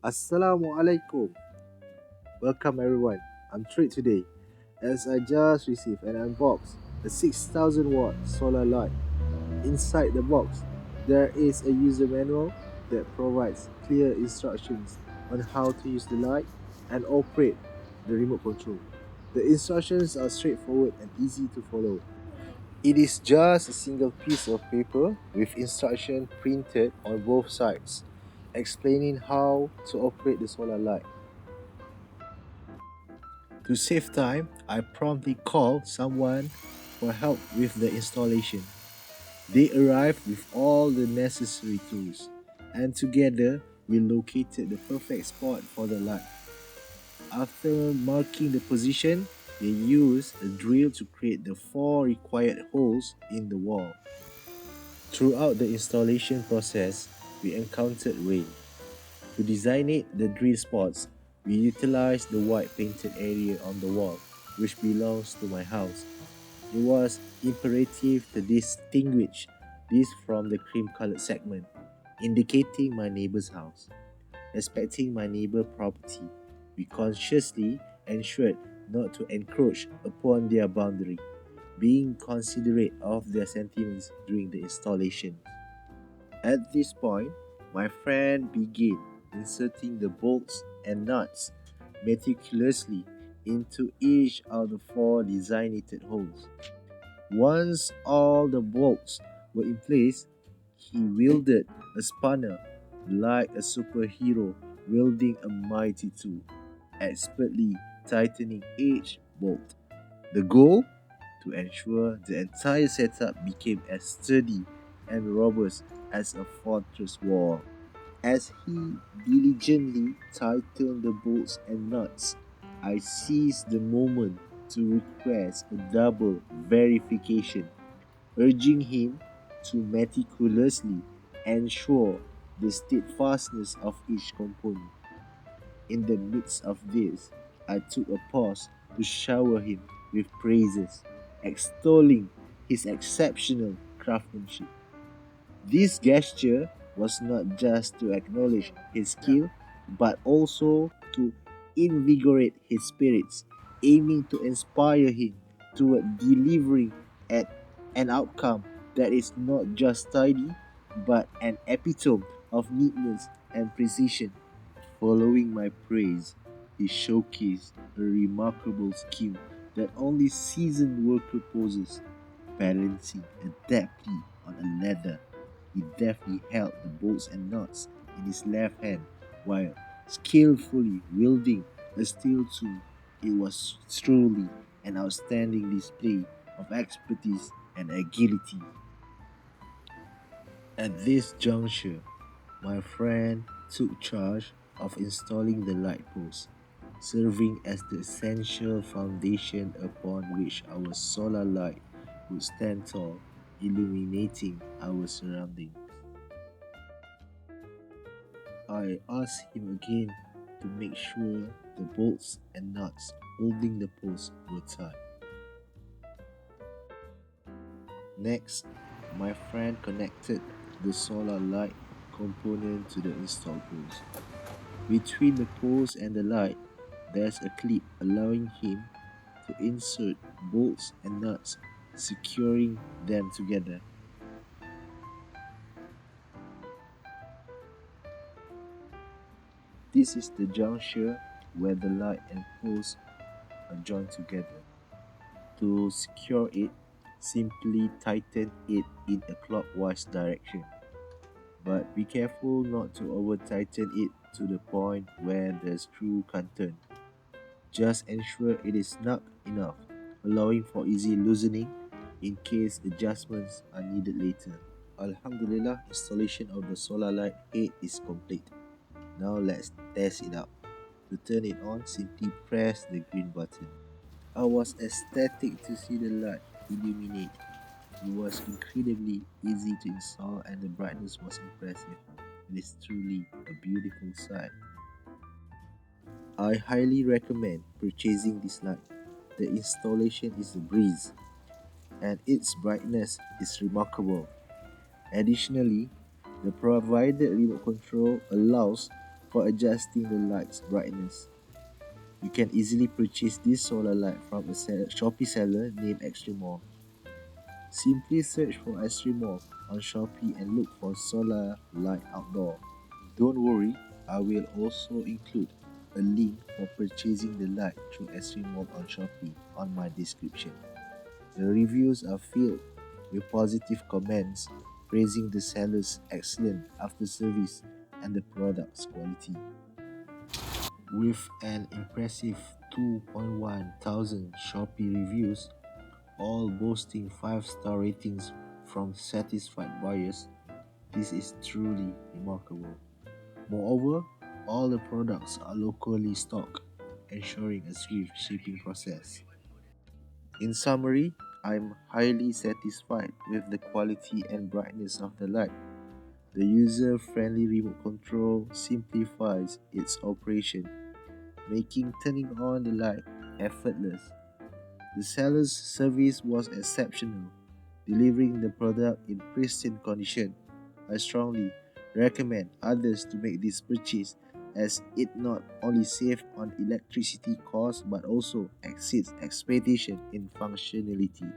Assalamu alaikum. Welcome everyone. I'm Treat today as I just received and unboxed a 6000 watt solar light. Inside the box, there is a user manual that provides clear instructions on how to use the light and operate the remote control. The instructions are straightforward and easy to follow. It is just a single piece of paper with instruction printed on both sides, explaining how to operate the solar light. To save time, I promptly called someone for help with the installation. They arrived with all the necessary tools, and together we located the perfect spot for the light. After marking the position, they used a drill to create the four required holes in the wall. Throughout the installation process, we encountered rain. To designate the drill spots, we utilized the white painted area on the wall, which belongs to my house. It was imperative to distinguish this from the cream colored segment, indicating my neighbor's house. Respecting my neighbor's property, we consciously ensured not to encroach upon their boundary, being considerate of their sentiments during the installation. At this point, my friend began inserting the bolts and nuts meticulously into each of the four designated holes. Once all the bolts were in place, he wielded a spanner like a superhero wielding a mighty tool, expertly tightening each bolt. The goal? To ensure the entire setup became as sturdy and robust as a fortress wall. As he diligently tightened the bolts and nuts, I seized the moment to request a double verification, urging him to meticulously ensure the steadfastness of each component. In the midst of this, I took a pause to shower him with praises, extolling his exceptional craftsmanship. This gesture was not just to acknowledge his skill, but also to invigorate his spirits, aiming to inspire him toward delivering at an outcome that is not just tidy, but an epitome of neatness and precision. Following my praise, he showcased a remarkable skill that only seasoned worker possesses, balancing adeptly on a ladder. He deftly held the bolts and nuts in his left hand while skillfully wielding a steel tool. It was truly an outstanding display of expertise and agility. At this juncture, my friend took charge of installing the light post, serving as the essential foundation upon which our solar light would stand tall, illuminating our surroundings. I asked him again to make sure the bolts and nuts holding the post were tight. Next, my friend connected the solar light component to the install post. Between the post and the light, there's a clip allowing him to insert bolts and nuts, securing them together. This is the juncture where the light and post are joined together. To secure it, simply tighten it in a clockwise direction. But be careful not to over tighten it to the point where the screw can't turn. Just ensure it is snug enough, allowing for easy loosening in case adjustments are needed later. Alhamdulillah, installation of the solar light head is complete. Now let's test it out. To turn it on, simply press the green button. I was ecstatic to see the light illuminate. It was incredibly easy to install and the brightness was impressive. It is truly a beautiful sight. I highly recommend purchasing this light. The installation is a breeze and its brightness is remarkable. Additionally, the provided remote control allows for adjusting the light's brightness. You can easily purchase this solar light from a Shopee seller named Extremore. Simply search for Extremore on Shopee and look for solar light outdoor. Don't worry, I will also include a link for purchasing the light through Extremore on Shopee on my description. The reviews are filled with positive comments praising the seller's excellent after service and the product's quality. With an impressive 2.1 thousand Shopee reviews, all boasting 5-star ratings from satisfied buyers, this is truly remarkable. Moreover, all the products are locally stocked, ensuring a swift shipping process. In summary, I'm highly satisfied with the quality and brightness of the light. The user-friendly remote control simplifies its operation, making turning on the light effortless. The seller's service was exceptional, delivering the product in pristine condition. I strongly recommend others to make this purchase as it not only saves on electricity costs but also exceeds expectation in functionality.